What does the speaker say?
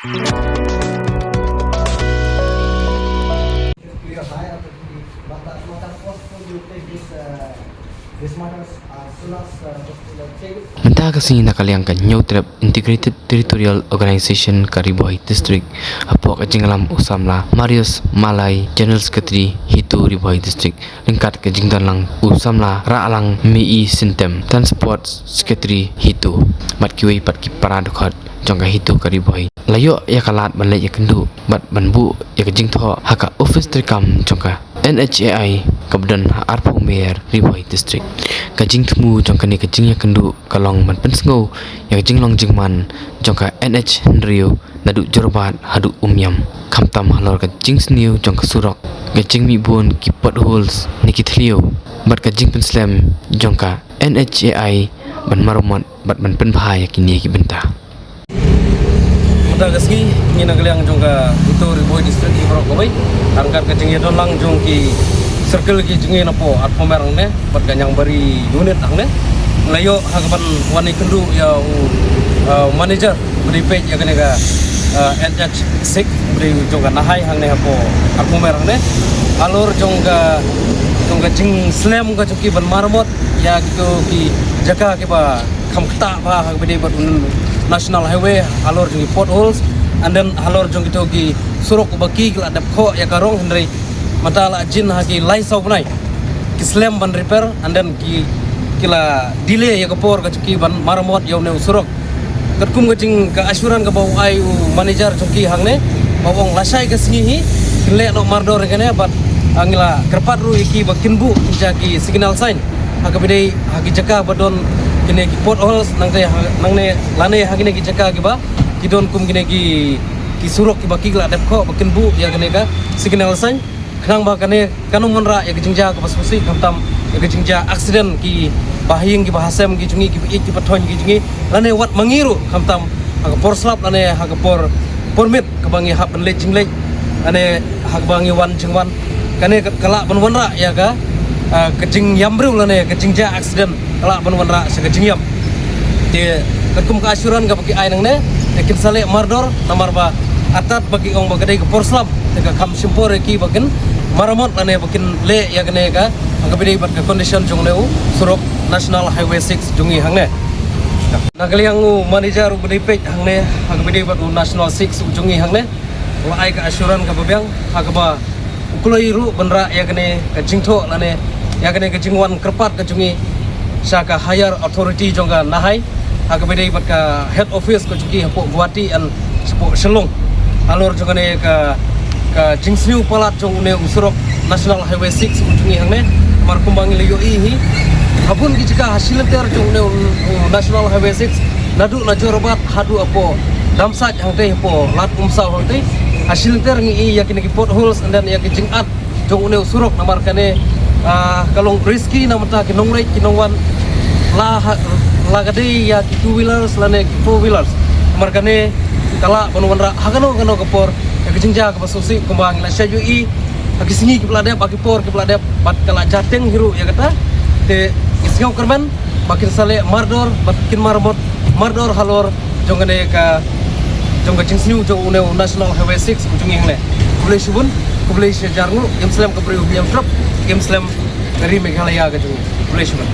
Mentah kasi nakaliangkan Trap Integrated Territorial Organization Kariboy District Apok Kajingalam Usamla Marius Malay General Secretary Hitu Riboy District Lengkat Kajingdalang Usamla Raalang Mei Sintem Transport Secretary Hitu Matkiwi Patki Paradukot Jongka Hitu Kariboy Layo ya kalat banlek ya kendu bat banbu ya kajing tho haka office terkam jongka NHAI Kabudan Arpo Mayor Riboy District kajing temu jongka ni kajing ya kendu kalong man pensngau ya kajing long jingman jongka NH Rio nadu jorbat hadu umyam kamtam halor kajing sniu jongka surok kajing mi bun ki potholes niki thlio bat kajing penslam jongka NHAI ban maromot bat ban penbahaya kini ki benta Mata gaski ni nagaliang jongka itu Riboy District Ibrok koi angkat kecing itu lang jongki circle ki jengi napo at pomerang ne bat ganyang bari unit ang ne layo hagapan wani kendu ya manager beri page ya kenega NH6 beri jongka nahai hang ne hapo at pomerang ne alur jongka jing slam ka jongki ban marmot ya gitu ki jaga ki ba kam kta ba hag beri bat National Highway halor jongi potholes and then halor jongi togi surok baki kala dap kho ya karong hendrai matala jin hagi lai sau bunai ki slam ban repair and then ki kila delay ya kapor ka chuki ban maramot yaw ne surok katkum gajing ka asuran ka bau ai manager jongi hangne bawong lasai ka singi kile no mardor kene bat angila kerpat ru iki bakin bu jagi signal sign hakabidei hagi jaka badon kini ki potholes nangne lane hagine ki jaka ki ba kidon kum kini ki surok ki baki la dep kho bakin bu ya kene ka signal sign khnang ba kane kanung monra ya kijingja ka pasusi kamtam ya kijingja accident ki bahing ki bahasem ki jungi ki ik ki pathon ki jungi lane wat mangiru kamtam aga por slap lane haga por permit ka bangi hap le jinglek ane hag bangi wan jingwan kane kala banwanra ya ka kecing yambrul lane kecingja accident kala banwanra se kecing yam te kakum ka asuran ka bagi ai nang ne ekin sale mardor namar ba atat bagi ong bagade ka porslap te ka kam simpor ki bakin maramot lane bakin le ya kene ka agabide bat ka condition jong leu surok National Highway 6 jungi hangne nagaliang manager budi pek hangne agabide bat National 6 jungi hangne la ai ka asuran ka babyang hagaba ukulai ru benra ya kene ka jingtho lane ya kene ka jingwan kerpat ka jungi saka higher authority jongga nahai agabide bat ka head office ka jungi hapo Guwahati and sepo Selong alor jongga ne ka jingsniu palat jong ne usurok National Highway 6 jungi hangne mar kumbangi leyo ihi habun ki jika hasil ter jong ne National Highway 6 nadu najorobat hadu apo damsaj hangte hapo lat umsau hangte hasil ter ngi yakin ki potholes and then yakin jingat jong ne usurok namar kane kalong risky namata ki nongrek ki nongwan la gade ya ki two wheelers lane ki four wheelers namar kane kala banwanra hagano kapor ya kijingja ka pasusi kumbang la syaju i akisingi ki pladep aki por ki pladep bat kala jateng hiru ya kata te isngau kerban bakin sale mardor bakin marmot mardor halor jongane ka jongga jingsniu jong une National Highway 6 ujungi ngle kulai subun kulai sejarnu imslam ka priu biam trap imslam dari Meghalaya ka jong kulai subun